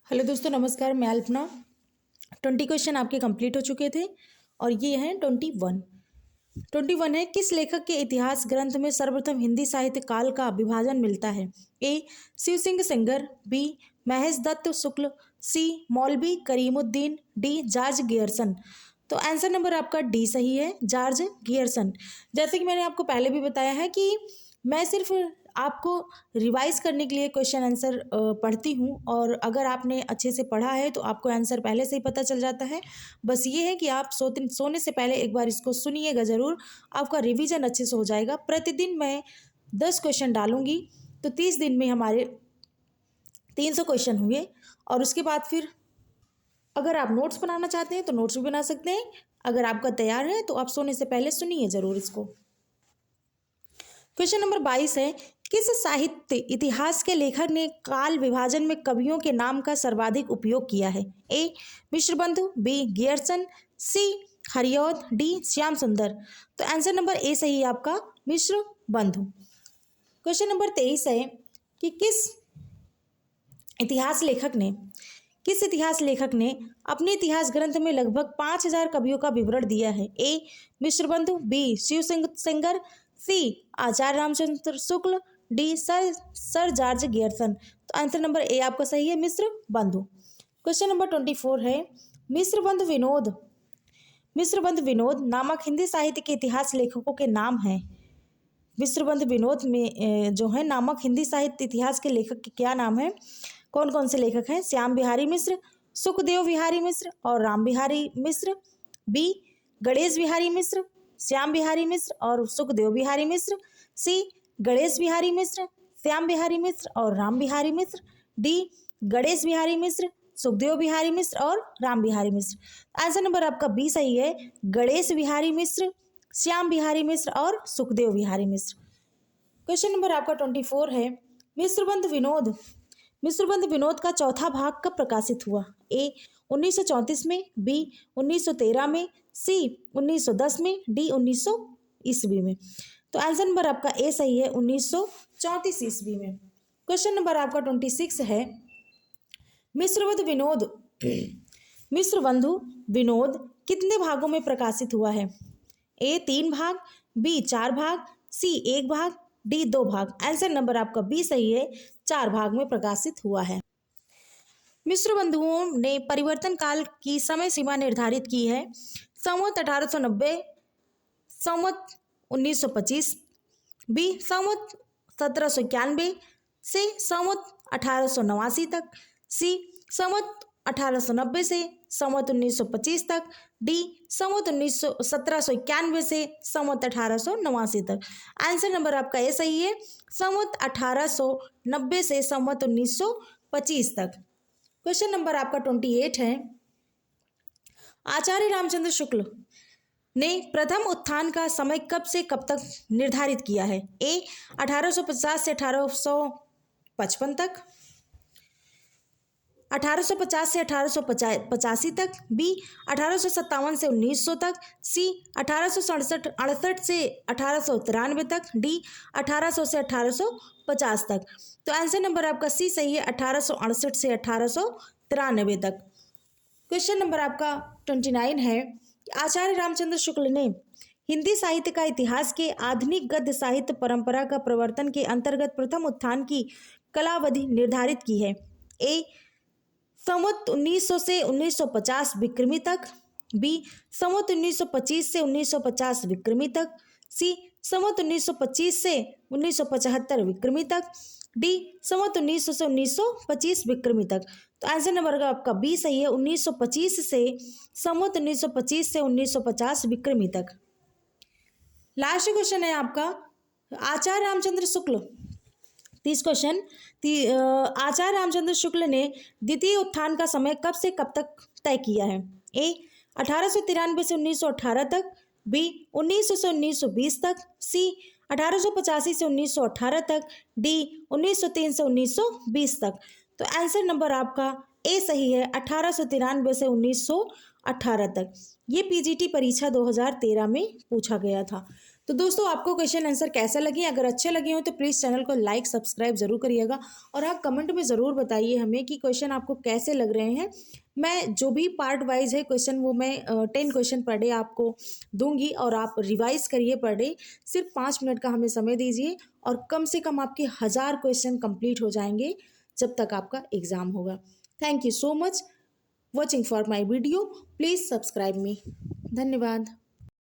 Hello दोस्तों, नमस्कार। मैं अल्पना। 20 क्वेश्चन आपके कंप्लीट हो चुके थे और ये हैं 21 है। किस लेखक के इतिहास ग्रंथ में सर्वप्रथम हिंदी साहित्य काल का विभाजन मिलता है? ए शिव सिंह सेंगर, बी महेश दत्त शुक्ल, सी मौलवी करीमुद्दीन, डी जॉर्ज गियर्सन। तो आंसर नंबर आपका डी सही है, जॉर्ज गियर्सन। जैसे कि मैंने आपको पहले भी बताया है कि मैं सिर्फ आपको रिवाइज करने के लिए क्वेश्चन आंसर पढ़ती हूँ, और अगर आपने अच्छे से पढ़ा है तो आपको आंसर पहले से ही पता चल जाता है। बस ये है कि आप सोने से पहले एक बार इसको सुनिएगा ज़रूर, आपका रिवीजन अच्छे से हो जाएगा। प्रतिदिन मैं 10 क्वेश्चन डालूंगी, तो 30 दिन में हमारे 300 क्वेश्चन हुए। और उसके बाद फिर अगर आप नोट्स बनाना चाहते हैं तो नोट्स भी बना सकते हैं। अगर आपका तैयार है तो आप सोने से पहले सुनिए ज़रूर इसको। क्वेश्चन नंबर 22 है, किस साहित्य इतिहास के लेखक ने काल विभाजन में कवियों के नाम का सर्वाधिक उपयोग किया है? ए मिश्रबंधु, बी गियर्सन, सी हरिऔध, डी श्याम सुंदर। तो आंसर नंबर ए सही है आपका, मिश्रबंधु। क्वेश्चन नंबर 23 है कि किस इतिहास लेखक ने अपने इतिहास ग्रंथ में लगभग 5000 कवियों का विवरण दिया है? ए मिश्रबंधु, बी शिव सेंगर, सी आचार्य Ramchandra Shukla, D sir George Gierson. तो आंसर नंबर ए आपका सही है, मिश्रबंधु। क्वेश्चन नंबर 24 है, मिश्रबंधु विनोद नामक हिंदी साहित्य के इतिहास लेखकों के नाम हैं। मिश्रबंधु विनोद में जो है नामक हिंदी साहित्य इतिहास के लेखक के क्या नाम है? कौन कौन से लेखक हैं? श्याम बिहारी मिश्र, सुखदेव बिहारी मिश्र और राम बिहारी मिश्र, बी गणेश बिहारी मिश्र, श्याम बिहारी मिश्र और सुखदेव बिहारी मिश्र, सी गणेश बिहारी मिश्र, श्याम बिहारी मिश्र और राम बिहारी मिश्र, डी गणेश बिहारी मिश्र, सुखदेव बिहारी मिश्र और राम बिहारी मिश्र। आंसर नंबर आपका बी सही है, गणेश बिहारी मिश्र, श्याम बिहारी मिश्र और सुखदेव बिहारी मिश्र। क्वेश्चन नंबर आपका 24 है, मिश्रबंधु विनोद का चौथा भाग कब प्रकाशित हुआ? ए 1934 में, बी 1913 में, सी 1910 में, डी 1900 ईस्वी में। तो आंसर नंबर आपका ए सही है, 1934 ईस्वी में। क्वेश्चन नंबर आपका 26 है, मिश्रबंधु विनोद कितने भागों में प्रकाशित हुआ है? ए 3 भाग, बी 4 भाग, सी 1 भाग, डी 2 भाग। आंसर नंबर आपका बी सही है, 4 भाग में प्रकाशित हुआ है। मिश्रबंधुओं ने परिवर्तन काल की समय सीमा निर्धारित की है। संवत 1890, संवत 1925, बी संवत 1791 से संवत 1889 तक, सी संवत 1890 से संवत 1925 तक, डी संवत 1791 से संवत 1889 तक। आंसर नंबर आपका ए सही है, संवत 1890 से संवत 1925 तक। क्वेश्चन नंबर आपका 28 है, आचार्य रामचंद्र शुक्ल ने प्रथम उत्थान का समय कब से कब तक निर्धारित किया है? ए 1850 से 1855 तक, 1850 से 1885 तक, बी 1857 से 1900 तक, सी 1868 से 1893 तक, डी 1800 से 1850 तक। तो आंसर नंबर आपका सी सही है, 1868 से 1893 तक। क्वेश्चन नंबर आपका 29 है, आचार्य रामचंद्र शुक्ल ने हिंदी साहित्य का इतिहास के आधुनिक गद्य साहित्य परंपरा का प्रवर्तन के अंतर्गत प्रथम उत्थान की कालावधि निर्धारित की है। ए संवत 1900 से 1950 विक्रमी तक, बी संवत 1925 से 1950 विक्रमी तक, सी संवत 1925 से 1975 विक्रमी तक, डी संवत 1900 से 1925 विक्रमी तक। तो आंसर नंबर आपका बी सही है, 1925 से संवत 1925 से 1950 विक्रमी तक। लास्ट क्वेश्चन है आपका, आचार्य रामचंद्र शुक्ल 30 क्वेश्चन, आचार्य रामचंद्र शुक्ल ने द्वितीय उत्थान का समय कब से कब तक तय किया है? ए 1893 से 1918 तक, बी 1900 से 1920 तक, सी 1885 से 1918 तक, डी 1903 से 1920 तक। तो आंसर नंबर आपका ए सही है, 1893 से 1918 तक। ये पीजीटी परीक्षा 2013 में पूछा गया था। तो दोस्तों आपको क्वेश्चन आंसर कैसे लगे, अगर अच्छे लगे हो तो प्लीज़ चैनल को लाइक सब्सक्राइब जरूर करिएगा। और हाँ, कमेंट में ज़रूर बताइए हमें कि क्वेश्चन आपको कैसे लग रहे हैं। मैं जो भी पार्ट वाइज है क्वेश्चन वो मैं 10 क्वेश्चन पर डे आपको दूंगी और आप रिवाइज करिए पर डे। सिर्फ 5 मिनट का हमें समय दीजिए और कम से कम आपके 1000 क्वेश्चन कंप्लीट हो जाएंगे जब तक आपका एग्ज़ाम होगा। Thank you so much watching for my video. Please subscribe मी। धन्यवाद।